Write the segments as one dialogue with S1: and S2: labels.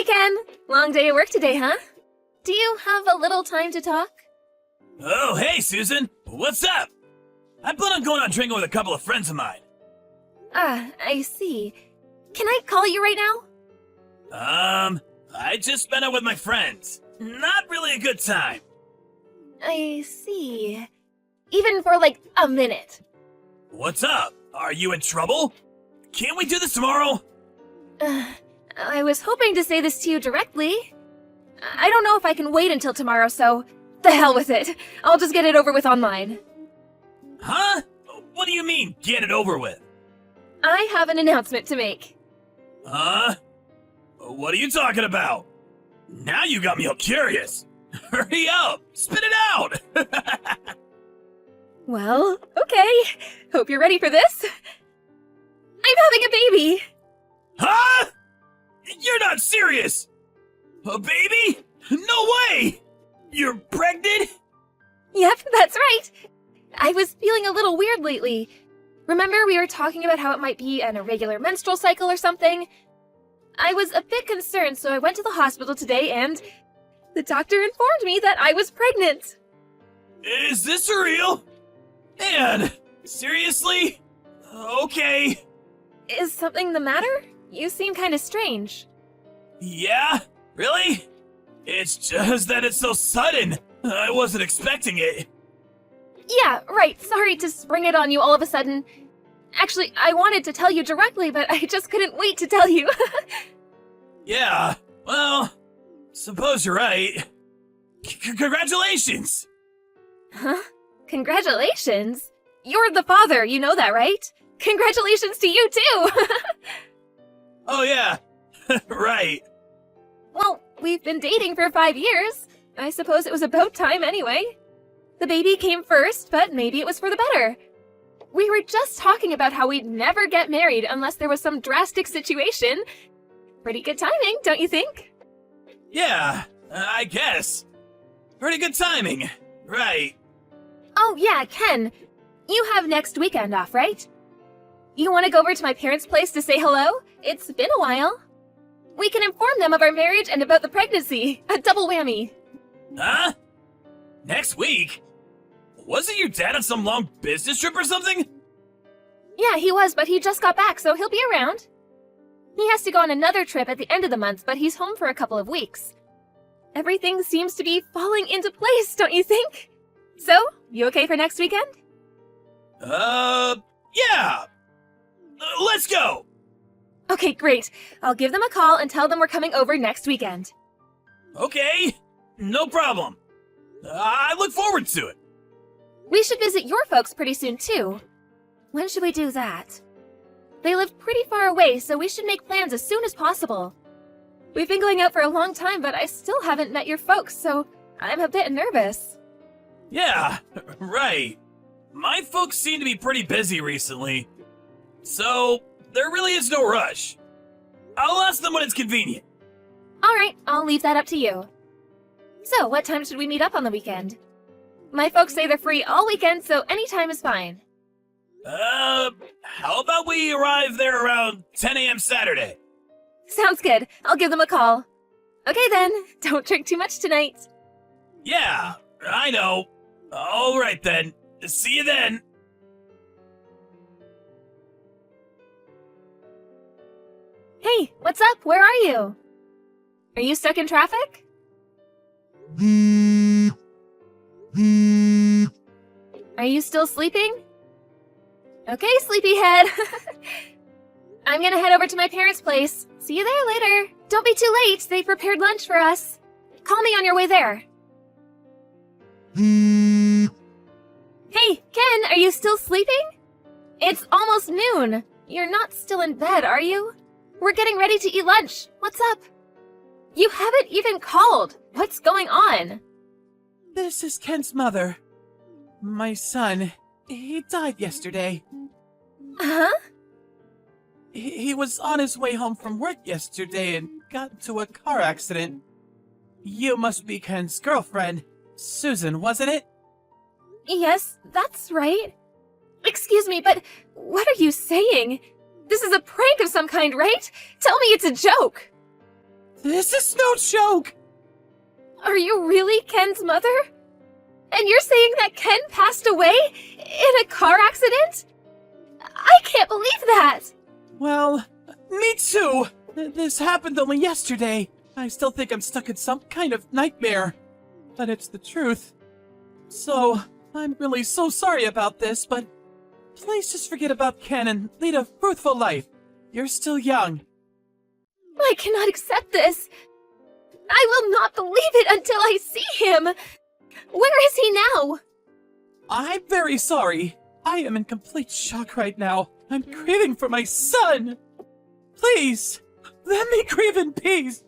S1: Hey, Ken! Long day at work today, huh? Do you have a little time to talk?
S2: Oh, hey, Susan. What's up? I plan on going out drinking with a couple of friends of mine.
S1: I see. Can I call you right now?
S2: I just spent it with my friends. Not really a good time.
S1: I see. Even for like a minute.
S2: What's up? Are you in trouble? Can't we do this tomorrow?
S1: I was hoping to say this to you directly. I don't know if I can wait until tomorrow, so the hell with it. I'll just get it over with online.
S2: Huh? What do you mean, get it over with?
S1: I have an announcement to make.
S2: Huh? What are you talking about? Now you got me all curious. Hurry up! Spit it out!
S1: Well, okay. Hope you're ready for this. I'm having a baby!
S2: Huh? You're not serious! A baby? No way! You're pregnant?
S1: Yep, that's right. I was feeling a little weird lately. Remember we were talking about how it might be an irregular menstrual cycle or something? I was a bit concerned, so I went to the hospital today and the doctor informed me that I was pregnant.
S2: Is this real? Anne, seriously? Okay.
S1: Is something the matter? You seem kind of strange.
S2: Yeah? Really? It's just that it's so sudden. I wasn't expecting it.
S1: Yeah, right. Sorry to spring it on you all of a sudden. Actually, I wanted to tell you directly, but I just couldn't wait to tell you.
S2: Yeah, well, suppose you're right. Congratulations!
S1: Huh? Congratulations? You're the father, you know that, right? Congratulations to you, too!
S2: Oh yeah, right.
S1: Well, we've been dating for 5 years. I suppose it was about time anyway. The baby came first, but maybe it was for the better. We were just talking about how we'd never get married unless there was some drastic situation. Pretty good timing, don't you think?
S2: Yeah, I guess. Pretty good timing, right.
S1: Oh yeah, Ken. You have next weekend off, right? You want to go over to my parents' place to say hello? It's been a while. We can inform them of our marriage and about the pregnancy. A double whammy.
S2: Huh? Next week? Wasn't your dad on some long business trip or something?
S1: Yeah, he was, but he just got back, so he'll be around. He has to go on another trip at the end of the month, but he's home for a couple of weeks. Everything seems to be falling into place, don't you think? So, you okay for next weekend?
S2: Yeah! Let's go!
S1: Okay, great. I'll give them a call and tell them we're coming over next weekend.
S2: Okay, no problem. I look forward to it.
S1: We should visit your folks pretty soon, too. When should we do that? They live pretty far away, so we should make plans as soon as possible. We've been going out for a long time, but I still haven't met your folks, so I'm a bit nervous.
S2: Yeah, right. My folks seem to be pretty busy recently, so there really is no rush. I'll ask them when it's convenient.
S1: Alright, I'll leave that up to you. So, what time should we meet up on the weekend? My folks say they're free all weekend, so any time is fine.
S2: How about we arrive there around 10 a.m. Saturday?
S1: Sounds good. I'll give them a call. Okay then, don't drink too much tonight.
S2: Yeah, I know. Alright then. See you then.
S1: Hey, what's up? Where are you? Are you stuck in traffic? Are you still sleeping? Okay, sleepyhead. I'm gonna head over to my parents' place. See you there later. Don't be too late. They prepared lunch for us. Call me on your way there. Hey, Ken, are you still sleeping? It's almost noon. You're not still in bed, are you? We're getting ready to eat lunch. What's up? You haven't even called. What's going on?
S3: This is Ken's mother. My son, he died yesterday.
S1: Huh?
S3: He was on his way home from work yesterday and got into a car accident. You must be Ken's girlfriend, Susan, wasn't it?
S1: Yes, that's right. Excuse me, but what are you saying? This is a prank of some kind, right? Tell me it's a joke.
S3: This is no joke!
S1: Are you really Ken's mother? And you're saying that Ken passed away in a car accident? I can't believe that!
S3: Well, me too! This happened only yesterday. I still think I'm stuck in some kind of nightmare. But it's the truth. So, I'm really so sorry about this, but please just forget about Ken and lead a fruitful life. You're still young.
S1: I cannot accept this. I will not believe it until I see him. Where is he now?
S3: I'm very sorry. I am in complete shock right now. I'm grieving for my son. Please, let me grieve in peace.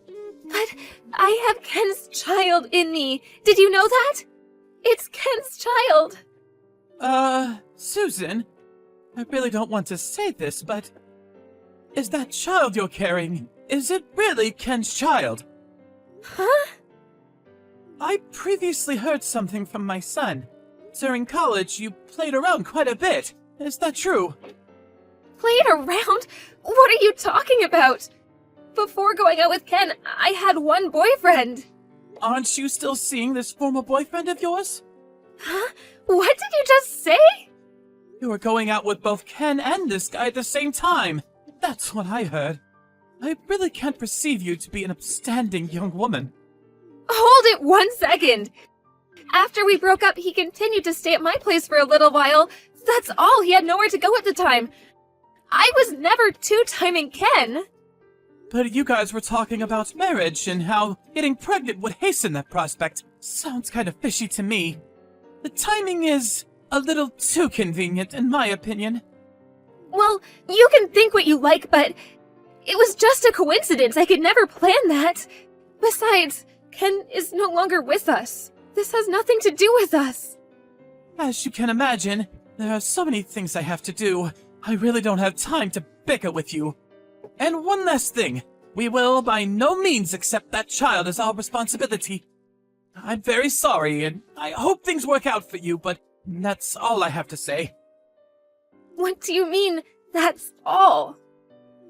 S1: But I have Ken's child in me. Did you know that? It's Ken's child.
S3: Susan, I really don't want to say this, but is that child you're carrying, is it really Ken's child?
S1: Huh?
S3: I previously heard something from my son. During college, you played around quite a bit. Is that true?
S1: Played around? What are you talking about? Before going out with Ken, I had one boyfriend.
S3: Aren't you still seeing this former boyfriend of yours?
S1: Huh? What did you just say?
S3: You were going out with both Ken and this guy at the same time. That's what I heard. I really can't perceive you to be an upstanding young woman.
S1: Hold it 1 second. After we broke up, he continued to stay at my place for a little while. That's all. He had nowhere to go at the time. I was never two-timing Ken.
S3: But you guys were talking about marriage and how getting pregnant would hasten that prospect. Sounds kind of fishy to me. The timing is a little too convenient, in my opinion.
S1: Well, you can think what you like, but it was just a coincidence. I could never plan that. Besides, Ken is no longer with us. This has nothing to do with us.
S3: As you can imagine, there are so many things I have to do. I really don't have time to bicker with you. And one last thing. We will by no means accept that child as our responsibility. I'm very sorry, and I hope things work out for you, but that's all I have to say.
S1: What do you mean, that's all?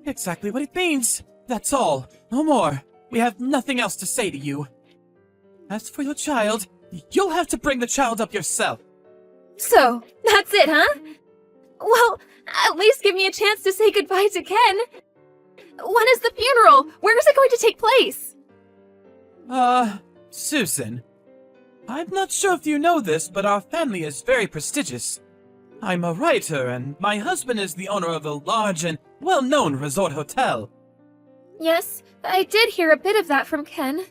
S3: Exactly what it means. That's all. No more. We have nothing else to say to you. As for your child, you'll have to bring the child up yourself.
S1: So, that's it, huh? Well, at least give me a chance to say goodbye to Ken. When is the funeral? Where is it going to take place?
S3: Susan. I'm not sure if you know this, but our family is very prestigious. I'm a writer, and my husband is the owner of a large and well-known resort hotel.
S1: Yes, I did hear a bit of that from Ken.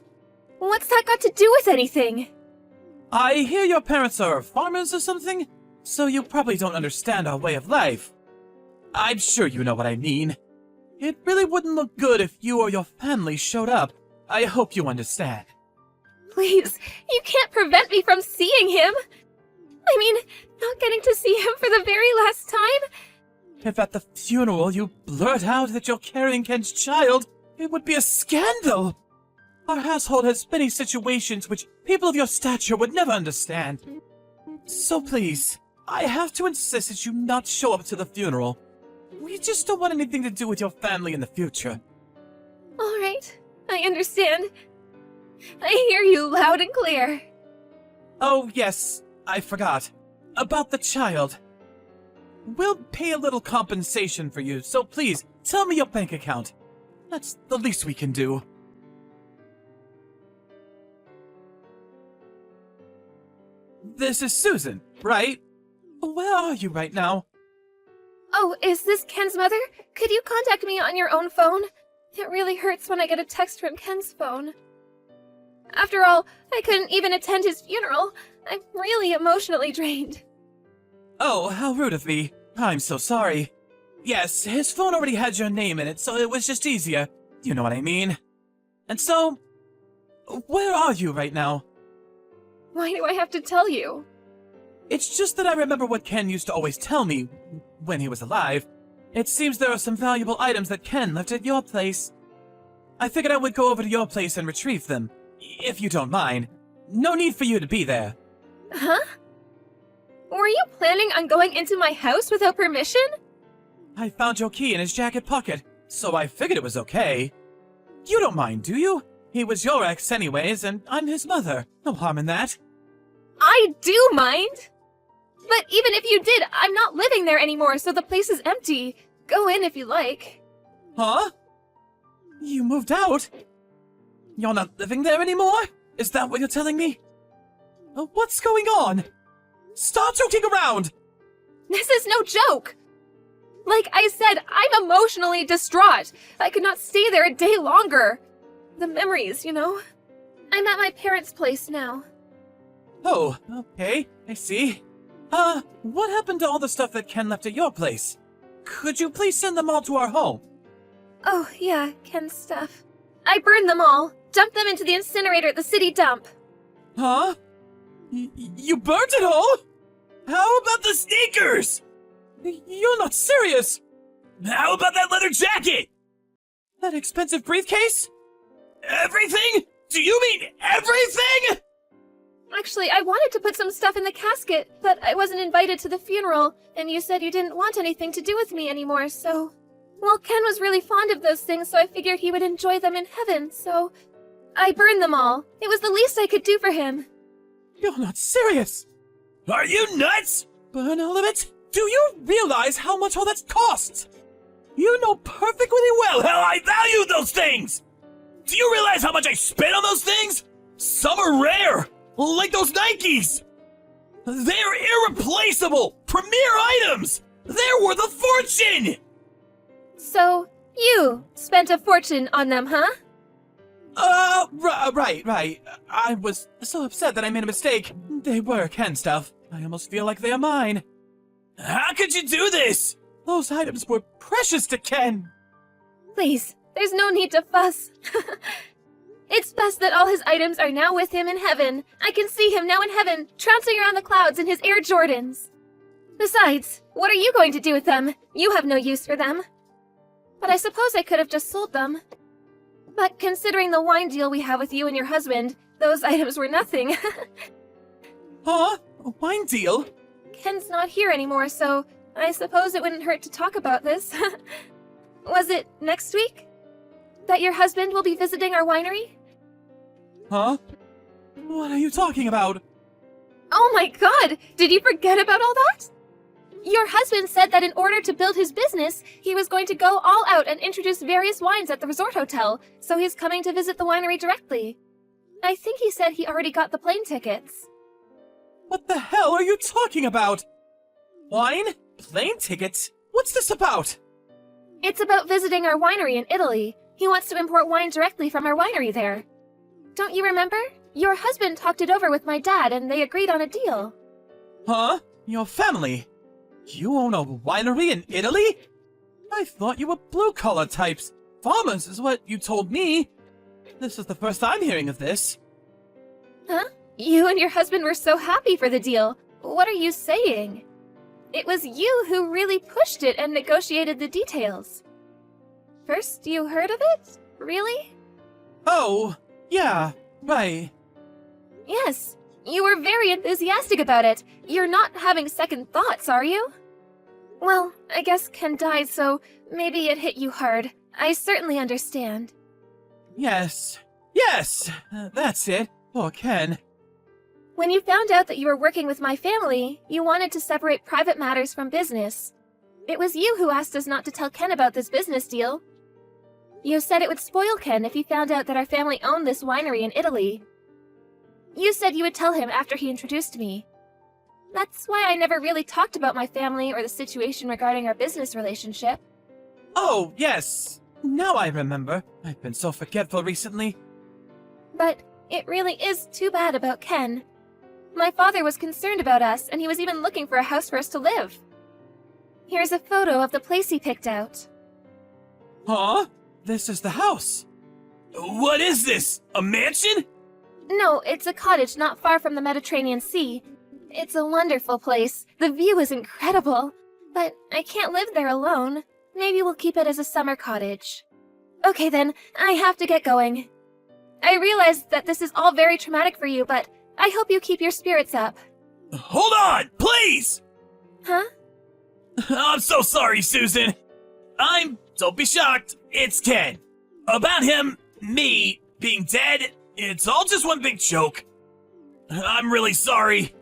S1: What's that got to do with anything?
S3: I hear your parents are farmers or something, so you probably don't understand our way of life. I'm sure you know what I mean. It really wouldn't look good if you or your family showed up. I hope you understand.
S1: Please, you can't prevent me from seeing him. I mean, not getting to see him for the very last time.
S3: If at the funeral you blurt out that you're carrying Ken's child, it would be a scandal. Our household has many situations which people of your stature would never understand. So please, I have to insist that you not show up to the funeral. We just don't want anything to do with your family in the future.
S1: All right, I understand. I hear you loud and clear.
S3: Oh, yes, I forgot. About the child. We'll pay a little compensation for you, so please, tell me your bank account. That's the least we can do. This is Susan, right? Where are you right now?
S1: Oh, is this Ken's mother? Could you contact me on your own phone? It really hurts when I get a text from Ken's phone. After all, I couldn't even attend his funeral. I'm really emotionally drained.
S3: Oh, how rude of me. I'm so sorry. Yes, his phone already had your name in it, so it was just easier. You know what I mean. And so, where are you right now?
S1: Why do I have to tell you?
S3: It's just that I remember what Ken used to always tell me when he was alive. It seems there are some valuable items that Ken left at your place. I figured I would go over to your place and retrieve them, if you don't mind. No need for you to be there.
S1: Huh? Were you planning on going into my house without permission?
S3: I found your key in his jacket pocket, so I figured it was okay. you don't mind, do you? He was your ex anyways, and I'm his mother. No harm in that.
S1: I do mind! But even if you did, I'm not living there anymore, so the place is empty. Go in if you like.
S3: Huh? You moved out? You're not living there anymore? Is that what you're telling me? What's going on? Stop joking around!
S1: This is no joke! Like I said, I'm emotionally distraught. I could not stay there a day longer. The memories, you know? I'm at my parents' place now.
S3: Oh, okay, I see. What happened to all the stuff that Ken left at your place? Could you please send them all to our home?
S1: Oh, yeah, Ken's stuff. I burned them all. Dumped them into the incinerator at the city dump.
S3: Huh? You burnt it all?
S2: How about the sneakers?
S3: You're not serious!
S2: How about that leather jacket?
S3: That expensive briefcase?
S2: Everything? Do you mean everything?
S1: Actually, I wanted to put some stuff in the casket, but I wasn't invited to the funeral, and you said you didn't want anything to do with me anymore, so... Well, Ken was really fond of those things, so I figured he would enjoy them in heaven, so... I burned them all. It was the least I could do for him.
S3: You're not serious!
S2: Are you nuts?
S3: Burn all of it? Do you realize how much all that costs? You know perfectly well
S2: Well, how I value those things! Do you realize how much I spent on those things? Some are rare, like those Nikes. They're irreplaceable, premier items. They're worth a fortune!
S1: So, you spent a fortune on them, huh?
S3: Right. I was so upset that I made a mistake. They were Ken stuff. I almost feel like they are mine.
S2: How could you do this?
S3: Those items were precious to Ken.
S1: Please, there's no need to fuss. It's best that all his items are now with him in heaven. I can see him now in heaven, trouncing around the clouds in his Air Jordans. Besides, what are you going to do with them? You have no use for them. But I suppose I could have just sold them. But considering the wine deal we have with you and your husband, those items were nothing.
S3: Huh? A wine deal?
S1: Ken's not here anymore, so I suppose it wouldn't hurt to talk about this. Was it next week? That your husband will be visiting our winery?
S3: Huh? What are you talking about?
S1: Oh my god! Did you forget about all that? Your husband said that in order to build his business, he was going to go all out and introduce various wines at the resort hotel, so he's coming to visit the winery directly. I think he said he already got the plane tickets.
S3: What the hell are you talking about? Wine? Plane tickets? What's this about?
S1: It's about visiting our winery in Italy. He wants to import wine directly from our winery there. Don't you remember? Your husband talked it over with my dad and they agreed on a deal.
S3: Huh? Your family? You own a winery in Italy? I thought you were blue-collar types. Farmers is what you told me. This is the first I'm hearing of this.
S1: Huh? You and your husband were so happy for the deal. What are you saying? It was you who really pushed it and negotiated the details. First you heard of it? Really?
S3: Oh, yeah, right.
S1: Yes, you were very enthusiastic about it. You're not having second thoughts, are you? Well, I guess Ken died, so maybe it hit you hard. I certainly understand.
S3: Yes, that's it. Poor Ken.
S1: When you found out that you were working with my family, you wanted to separate private matters from business. It was you who asked us not to tell Ken about this business deal. You said it would spoil Ken if he found out that our family owned this winery in Italy. You said you would tell him after he introduced me. That's why I never really talked about my family or the situation regarding our business relationship.
S3: Oh, yes. Now I remember. I've been so forgetful recently.
S1: But it really is too bad about Ken. My father was concerned about us, and he was even looking for a house for us to live. Here's a photo of the place he picked out.
S3: Huh? This is the house.
S2: What is this? A mansion?
S1: No, it's a cottage not far from the Mediterranean Sea. It's a wonderful place. The view is incredible. But I can't live there alone. Maybe we'll keep it as a summer cottage. Okay then, I have to get going. I realize that this is all very traumatic for you, but I hope you keep your spirits up.
S2: Hold on, please!
S1: Huh?
S2: I'm so sorry, Susan. Don't be shocked, it's Ken. About him, Me being dead, it's all just one big joke. I'm really sorry.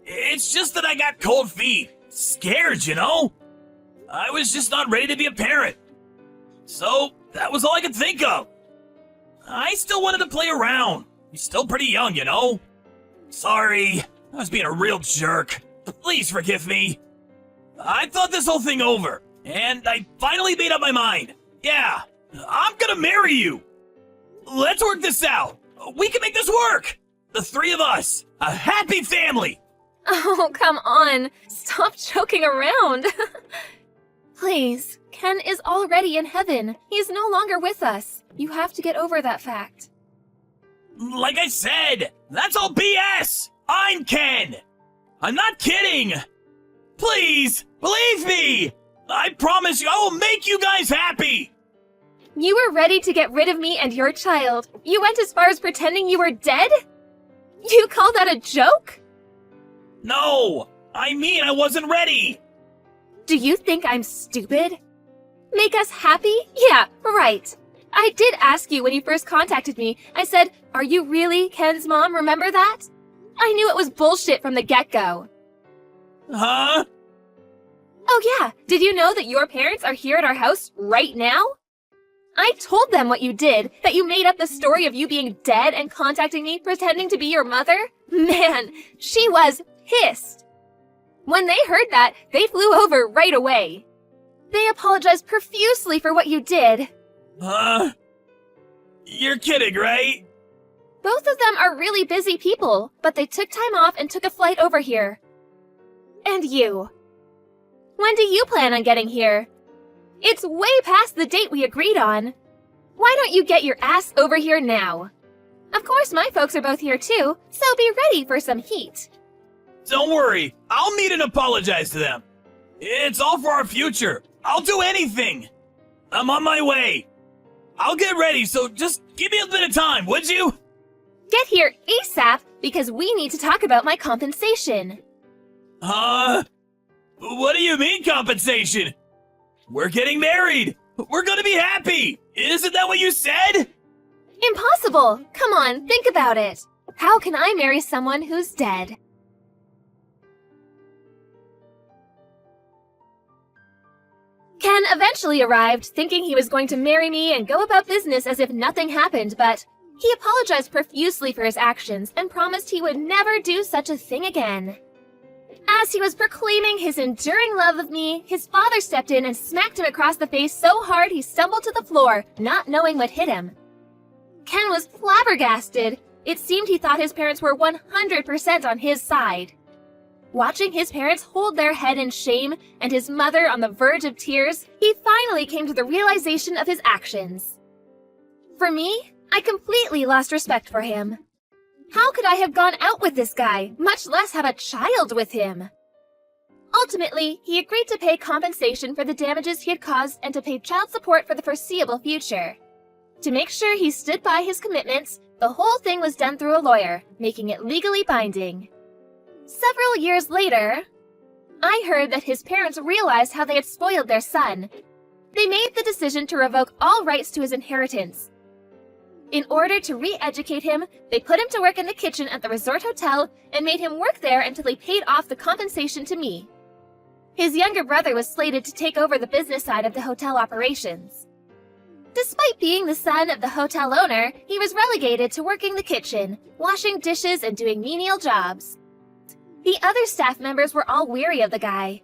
S2: It's just that I got cold feet. Scared, you know? I was just not ready to be a parent. So, that was all I could think of. I still wanted to play around. He's still pretty young, you know? Sorry, I was being a real jerk. Please forgive me. I thought this whole thing over, and I finally made up my mind. Yeah, I'm gonna marry you. Let's work this out. We can make this work. The three of us, a happy family.
S1: Oh, come on. Stop joking around. Please, Ken is already in heaven. He is no longer with us. You have to get over that fact.
S2: Like I said, that's all BS. I'm Ken. I'm not kidding. Please, believe me. I promise you I will make you guys happy.
S1: You were ready to get rid of me and your child. You went as far as pretending you were dead? You call that a joke?
S2: No, I mean I wasn't ready.
S1: Do you think I'm stupid? Make us happy? Yeah, right. I did ask you when you first contacted me. I said, "Are you really Ken's mom? Remember that?" I knew it was bullshit from the get-go.
S2: Huh?
S1: Oh yeah, did you know that your parents are here at our house right now? I told them what you did, that you made up the story of you being dead and contacting me pretending to be your mother. Man, she was pissed. When they heard that, they flew over right away. They apologized profusely for what you did.
S2: Huh? You're kidding, right?
S1: Both of them are really busy people, but they took time off and took a flight over here. And you. When do you plan on getting here? It's way past the date we agreed on. Why don't you get your ass over here now? Of course, my folks are both here too, so be ready for some heat.
S2: Don't worry, I'll meet and apologize to them. It's all for our future. I'll do anything. I'm on my way. I'll get ready, so just give me a bit of time, would you?
S1: Get here ASAP, because we need to talk about my compensation.
S2: What do you mean compensation? We're getting married. We're gonna be happy. Isn't that what you said?
S1: Impossible! Come on, think about it. How can I marry someone who's dead? Ken eventually arrived, thinking he was going to marry me and go about business as if nothing happened, but he apologized profusely for his actions and promised he would never do such a thing again. As he was proclaiming his enduring love of me, his father stepped in and smacked him across the face so hard he stumbled to the floor, not knowing what hit him. Ken was flabbergasted. It seemed he thought his parents were 100% on his side. Watching his parents hold their head in shame and his mother on the verge of tears, he finally came to the realization of his actions. For me, I completely lost respect for him. How could I have gone out with this guy, much less have a child with him? Ultimately, he agreed to pay compensation for the damages he had caused and to pay child support for the foreseeable future. To make sure he stood by his commitments, the whole thing was done through a lawyer, making it legally binding. Several years later, I heard that his parents realized how they had spoiled their son. They made the decision to revoke all rights to his inheritance. In order to re-educate him, they put him to work in the kitchen at the resort hotel and made him work there until he paid off the compensation to me. His younger brother was slated to take over the business side of the hotel operations. Despite being the son of the hotel owner, he was relegated to working the kitchen, washing dishes and doing menial jobs. The other staff members were all weary of the guy.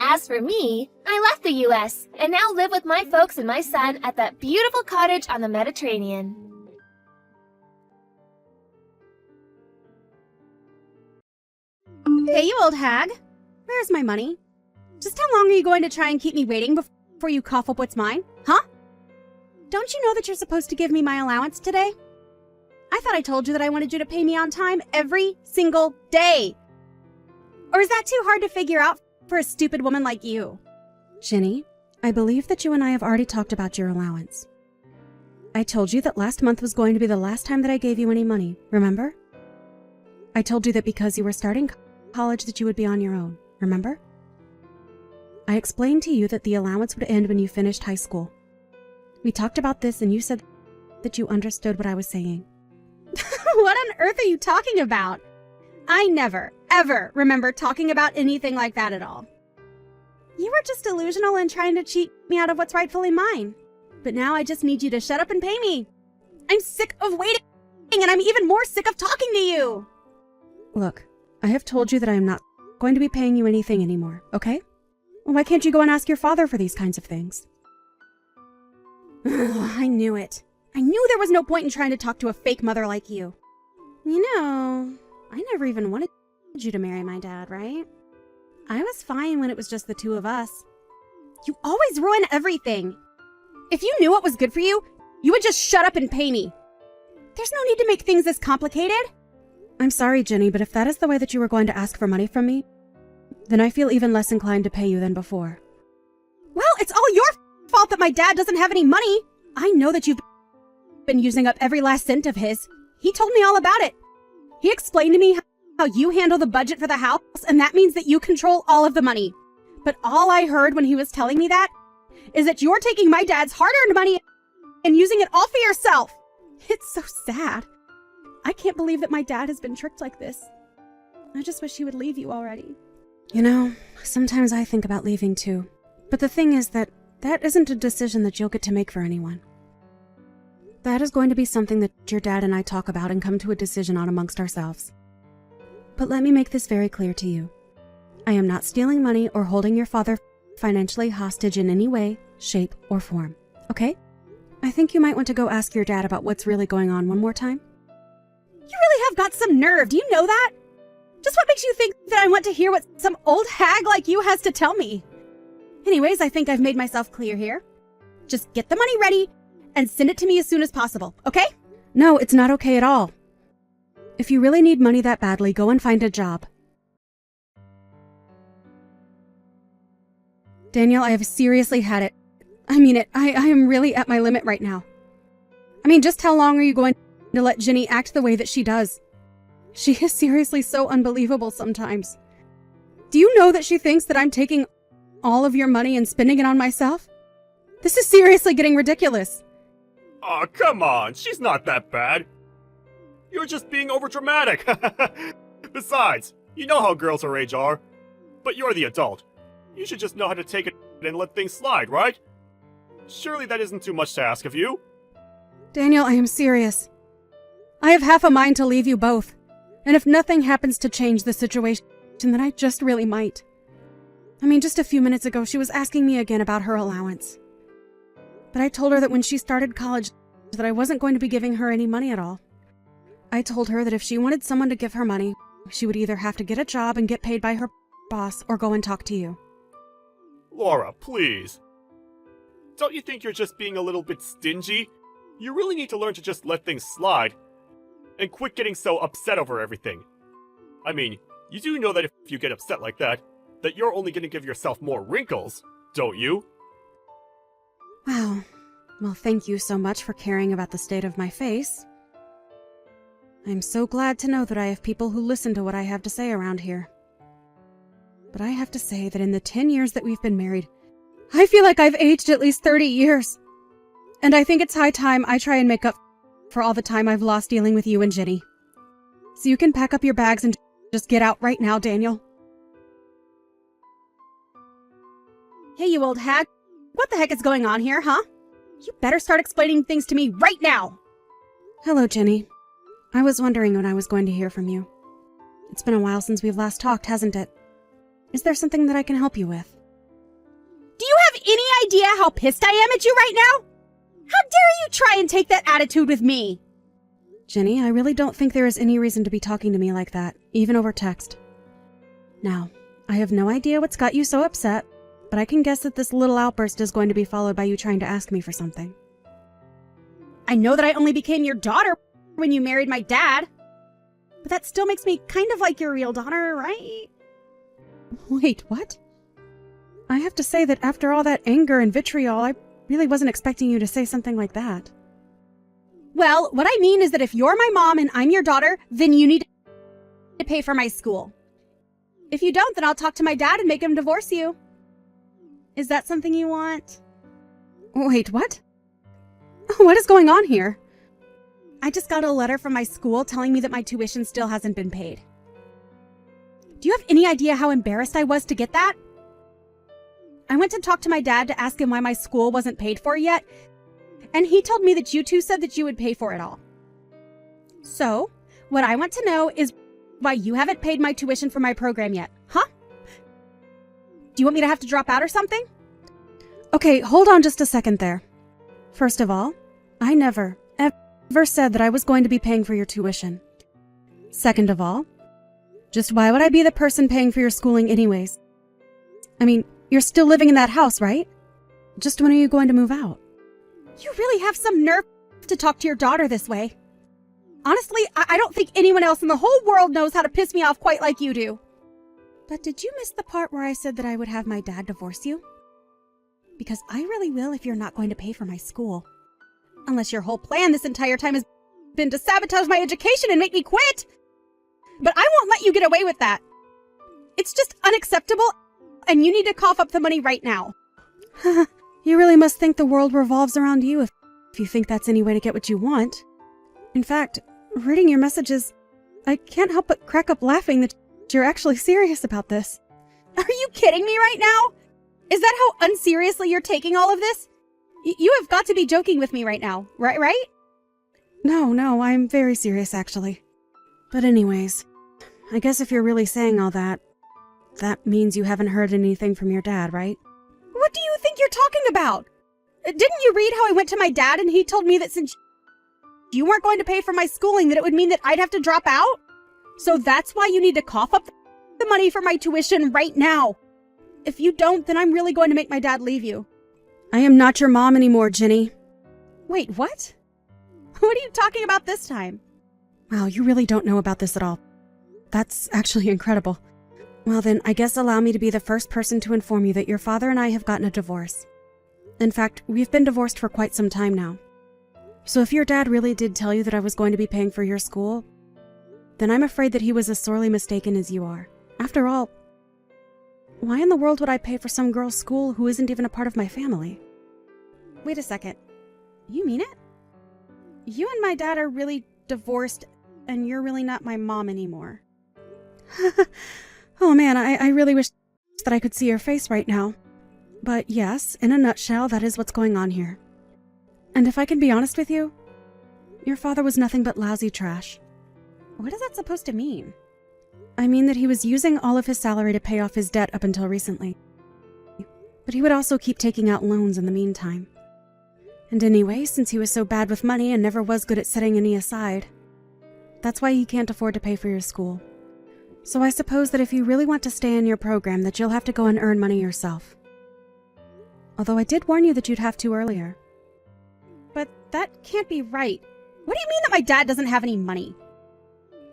S1: As for me, I left the US and now live with my folks and my son at that beautiful cottage on the Mediterranean.
S4: Hey, you old hag. Where's my money? Just how long are you going to try and keep me waiting before you cough up what's mine? Huh? Don't you know that you're supposed to give me my allowance today? I thought I told you that I wanted you to pay me on time every single day. Or is that too hard to figure out for a stupid woman like you? Ginny, I believe that you and I have already talked about your allowance. I told you that last month was going to be the last time that I gave you any money, remember? I told you that because you were starting college that you would be on your own, remember? I explained to you that the allowance would end when you finished high school. We talked about this and you said that you understood what I was saying. What on earth are you talking about? I never, ever remember talking about anything like that at all. You were just delusional and trying to cheat me out of what's rightfully mine. But now I just need you to shut up and pay me. I'm sick of waiting, and I'm even more sick of talking to you. Look, I have told you that I am not going to be paying you anything anymore, okay? Well, why can't you go and ask your father for these kinds of things? I knew it. I knew there was no point in trying to talk to a fake mother like you. You know, I never even wanted you to marry my dad, right? I was fine when it was just the two of us. You always ruin everything. If you knew what was good for you, you would just shut up and pay me. There's no need to make things this complicated. I'm sorry, Jenny, but if that is the way that you were going to ask for money from me, then I feel even less inclined to pay you than before. Well, it's all your fault that my dad doesn't have any money. I know that you've been using up every last cent of his. He told me all about it. He explained to me how you handle the budget for the house, and that means that you control all of the money. But all I heard when he was telling me that is that you're taking my dad's hard-earned money and using it all for yourself. It's so sad. I can't believe that my dad has been tricked like this. I just wish he would leave you already. You know, sometimes I think about leaving too. But the thing is that isn't a decision that you'll get to make for anyone. That is going to be something that your dad and I talk about and come to a decision on amongst ourselves. But let me make this very clear to you. I am not stealing money or holding your father financially hostage in any way, shape, or form. Okay? I think you might want to go ask your dad about what's really going on one more time. You really have got some nerve, do you know that? Just what makes you think that I want to hear what some old hag like you has to tell me? Anyways, I think I've made myself clear here. Just get the money ready and send it to me as soon as possible, okay? No, it's not okay at all. If you really need money that badly, go and find a job. Daniel, I have seriously had it. I mean it. I am really at my limit right now. I mean, just how long are you going to let Ginny act the way that she does? She is seriously so unbelievable sometimes. Do you know that she thinks that I'm taking all of your money and spending it on myself? This is seriously getting ridiculous.
S5: Aw, come on, she's not that bad. You're just being overdramatic. Besides, you know how girls her age are. But you're the adult. You should just know how to take it and let things slide, right? Surely that isn't too much to ask of you.
S4: Daniel, I am serious. I have half a mind to leave you both. And if nothing happens to change the situation, then I just really might. I mean, just a few minutes ago, she was asking me again about her allowance. But I told her that when she started college, that I wasn't going to be giving her any money at all. I told her that if she wanted someone to give her money, she would either have to get a job and get paid by her boss or go and talk to you.
S5: Laura, please. Don't you think you're just being a little bit stingy? You really need to learn to just let things slide. And quit getting so upset over everything. I mean, you do know that if you get upset like that you're only going to give yourself more wrinkles, don't you?
S4: Wow. Well, thank you so much for caring about the state of my face. I'm so glad to know that I have people who listen to what I have to say around here. But I have to say that in the 10 years that we've been married, I feel like I've aged at least 30 years. And I think it's high time I try and make up for all the time I've lost dealing with you and Ginny. So you can pack up your bags and just get out right now, Daniel. Hey, you old hag. What the heck is going on here, huh? You better start explaining things to me right now! Hello, Ginny. I was wondering when I was going to hear from you. It's been a while since we've last talked, hasn't it? Is there something that I can help you with? Do you have any idea how pissed I am at you right now? How dare you try and take that attitude with me? Ginny, I really don't think there is any reason to be talking to me like that, even over text. Now, I have no idea what's got you so upset, but I can guess that this little outburst is going to be followed by you trying to ask me for something. I know that I only became your daughter when you married my dad, but that still makes me kind of like your real daughter, right? Wait, what? I have to say that after all that anger and vitriol, I really wasn't expecting you to say something like that. Well, what I mean is that if you're my mom and I'm your daughter, then you need to pay for my school. If you don't, then I'll talk to my dad and make him divorce you. Is that something you want? Wait, what? What is going on here? I just got a letter from my school telling me that my tuition still hasn't been paid. Do you have any idea how embarrassed I was to get that? I went to talk to my dad to ask him why my school wasn't paid for yet, and he told me that you two said that you would pay for it all. So, what I want to know is why you haven't paid my tuition for my program yet, huh? Do you want me to have to drop out or something? Okay, hold on just a second there. First of all, I never, ever said that I was going to be paying for your tuition. Second of all, just why would I be the person paying for your schooling anyways? I mean, you're still living in that house, right? Just when are you going to move out? You really have some nerve to talk to your daughter this way. Honestly, I don't think anyone else in the whole world knows how to piss me off quite like you do. But did you miss the part where I said that I would have my dad divorce you? Because I really will if you're not going to pay for my school. Unless your whole plan this entire time has been to sabotage my education and make me quit. But I won't let you get away with that. It's just unacceptable, and you need to cough up the money right now. You really must think the world revolves around you if you think that's any way to get what you want. In fact, reading your messages, I can't help but crack up laughing that you're actually serious about this. Are you kidding me right now? Is that how unseriously you're taking all of this? You have got to be joking with me right now, right? No, I'm very serious actually. But anyways, I guess if you're really saying all that, that means you haven't heard anything from your dad, right? What do you think you're talking about? Didn't you read how I went to my dad and he told me that since you weren't going to pay for my schooling, that it would mean that I'd have to drop out? So that's why you need to cough up the money for my tuition right now. If you don't, then I'm really going to make my dad leave you. I am not your mom anymore, Jenny. Wait, what? What are you talking about this time? Wow, you really don't know about this at all. That's actually incredible. Well then, I guess allow me to be the first person to inform you that your father and I have gotten a divorce. In fact, we've been divorced for quite some time now. So if your dad really did tell you that I was going to be paying for your school, then I'm afraid that he was as sorely mistaken as you are. After all, why in the world would I pay for some girl's school who isn't even a part of my family? Wait a second. You mean it? You and my dad are really divorced, and you're really not my mom anymore. Oh man, I really wish that I could see your face right now. But yes, in a nutshell, that is what's going on here. And if I can be honest with you, your father was nothing but lousy trash. What is that supposed to mean? I mean that he was using all of his salary to pay off his debt up until recently. But he would also keep taking out loans in the meantime. And anyway, since he was so bad with money and never was good at setting any aside, that's why he can't afford to pay for your school. So I suppose that if you really want to stay in your program, that you'll have to go and earn money yourself. Although I did warn you that you'd have to earlier. But that can't be right. What do you mean that my dad doesn't have any money?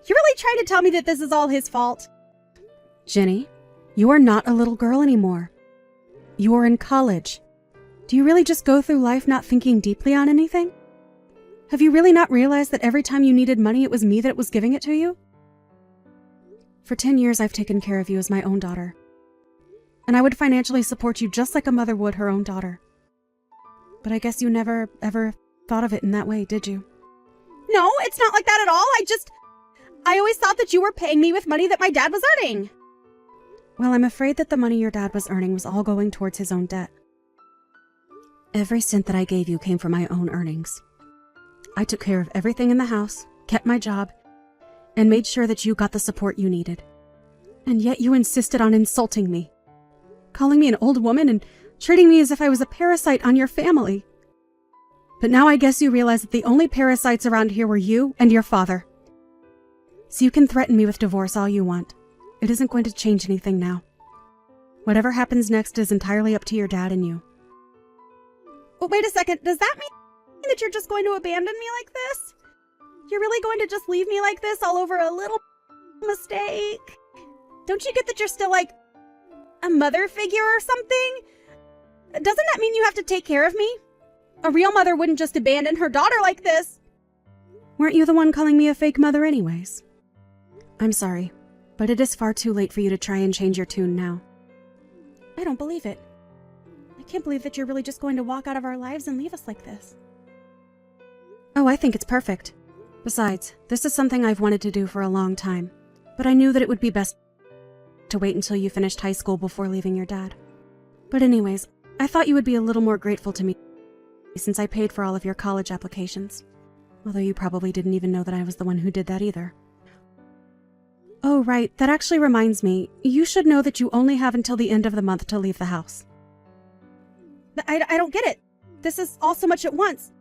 S4: You're really trying to tell me that this is all his fault? Jenny, you are not a little girl anymore. You are in college. Do you really just go through life not thinking deeply on anything? Have you really not realized that every time you needed money, it was me that was giving it to you? For 10 years, I've taken care of you as my own daughter. And I would financially support you just like a mother would her own daughter. But I guess you never, ever thought of it in that way, did you? No, it's not like that at all. I always thought that you were paying me with money that my dad was earning. Well, I'm afraid that the money your dad was earning was all going towards his own debt. Every cent that I gave you came from my own earnings. I took care of everything in the house, kept my job, and made sure that you got the support you needed. And yet you insisted on insulting me, calling me an old woman and treating me as if I was a parasite on your family. But now I guess you realize that the only parasites around here were you and your father. So you can threaten me with divorce all you want. It isn't going to change anything now. Whatever happens next is entirely up to your dad and you. Well, wait a second. Does that mean that you're just going to abandon me like this? You're really going to just leave me like this all over a little mistake? Don't you get that you're still like a mother figure or something? Doesn't that mean you have to take care of me? A real mother wouldn't just abandon her daughter like this. Weren't you the one calling me a fake mother anyways? I'm sorry, but it is far too late for you to try and change your tune now. I don't believe it. I can't believe that you're really just going to walk out of our lives and leave us like this. Oh, I think it's perfect. Besides, this is something I've wanted to do for a long time, but I knew that it would be best to wait until you finished high school before leaving your dad. But anyways, I thought you would be a little more grateful to me since I paid for all of your college applications. Although you probably didn't even know that I was the one who did that either. Oh, right, that actually reminds me. You should know that you only have until the end of the month to leave the house. I don't get it. This is all so much at once.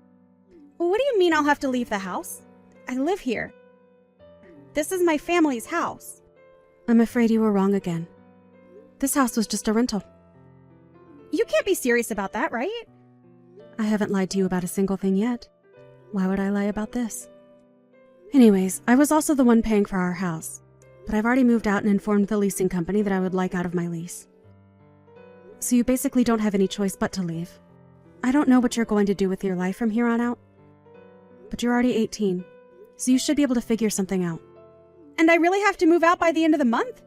S4: What do you mean I'll have to leave the house? I live here. This is my family's house. I'm afraid you were wrong again. This house was just a rental. You can't be serious about that, right? I haven't lied to you about a single thing yet. Why would I lie about this? Anyways, I was also the one paying for our house, but I've already moved out and informed the leasing company that I would like out of my lease. So you basically don't have any choice but to leave. I don't know what you're going to do with your life from here on out, but you're already 18, so you should be able to figure something out. And I really have to move out by the end of the month?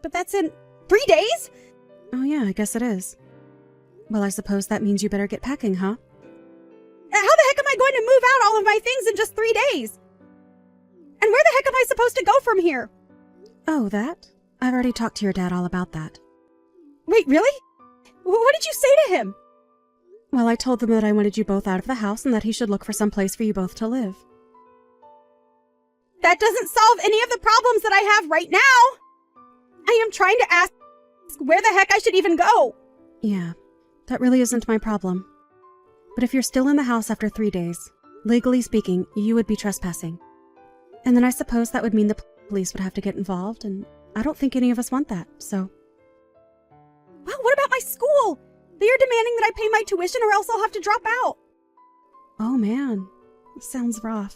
S4: But that's in 3 days? Oh yeah, I guess it is. Well, I suppose that means you better get packing, huh? How the heck am I going to move out all of my things in just 3 days? And where the heck am I supposed to go from here? Oh, that? I've already talked to your dad all about that. Wait, really? What did you say to him? Well, I told them that I wanted you both out of the house and that he should look for some place for you both to live. That doesn't solve any of the problems that I have right now. I am trying to ask where the heck I should even go. Yeah, that really isn't my problem. But if you're still in the house after 3 days, legally speaking, you would be trespassing. And then I suppose that would mean the police would have to get involved, and I don't think any of us want that, so. Well, what about my school? They are demanding that I pay my tuition or else I'll have to drop out. Oh man, sounds rough.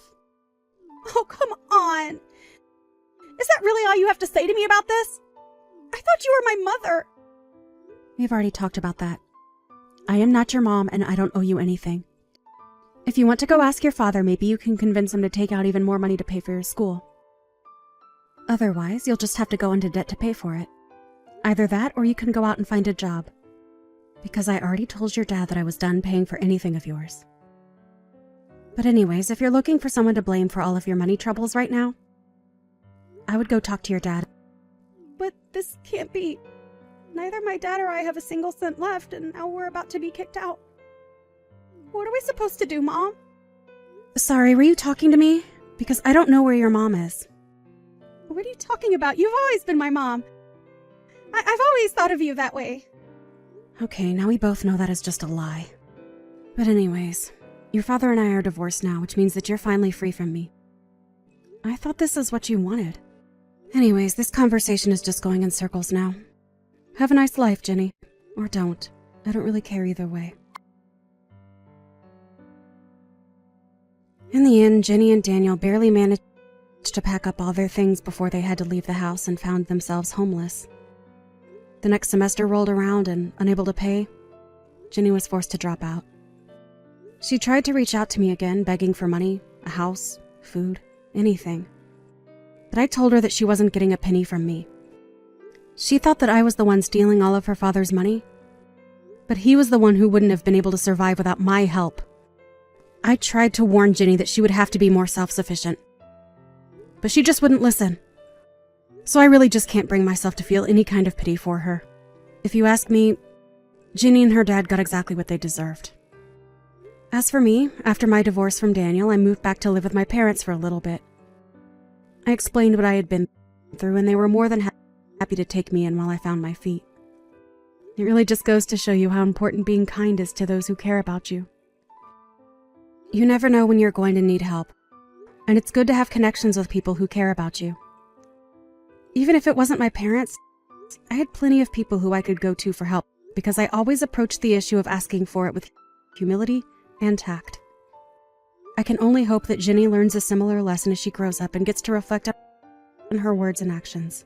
S4: Oh, come on. Is that really all you have to say to me about this? I thought you were my mother. We've already talked about that. I am not your mom, and I don't owe you anything. If you want to go ask your father, maybe you can convince him to take out even more money to pay for your school. Otherwise, you'll just have to go into debt to pay for it. Either that, or you can go out and find a job. Because I already told your dad that I was done paying for anything of yours. But anyways, if you're looking for someone to blame for all of your money troubles right now, I would go talk to your dad. But this can't be. Neither my dad or I have a single cent left, and now we're about to be kicked out. What are we supposed to do, Mom? Sorry, were you talking to me? Because I don't know where your mom is. What are you talking about? You've always been my mom. I've always thought of you that way. Okay, now we both know that is just a lie. But anyways, your father and I are divorced now, which means that you're finally free from me. I thought this is what you wanted. Anyways, this conversation is just going in circles now. Have a nice life, Jenny. Or don't. I don't really care either way. In the end, Jenny and Daniel barely managed to pack up all their things before they had to leave the house and found themselves homeless. The next semester rolled around and, unable to pay, Jenny was forced to drop out. She tried to reach out to me again, begging for money, a house, food, anything. But I told her that she wasn't getting a penny from me. She thought that I was the one stealing all of her father's money, but he was the one who wouldn't have been able to survive without my help. I tried to warn Jenny that she would have to be more self-sufficient, but she just wouldn't listen. So I really just can't bring myself to feel any kind of pity for her. If you ask me, Jenny and her dad got exactly what they deserved. As for me, after my divorce from Daniel, I moved back to live with my parents for a little bit. I explained what I had been through, and they were more than happy to take me in while I found my feet. It really just goes to show you how important being kind is to those who care about you. You never know when you're going to need help, and it's good to have connections with people who care about you. Even if it wasn't my parents, I had plenty of people who I could go to for help because I always approached the issue of asking for it with humility and tact. I can only hope that Jenny learns a similar lesson as she grows up and gets to reflect on her words and actions.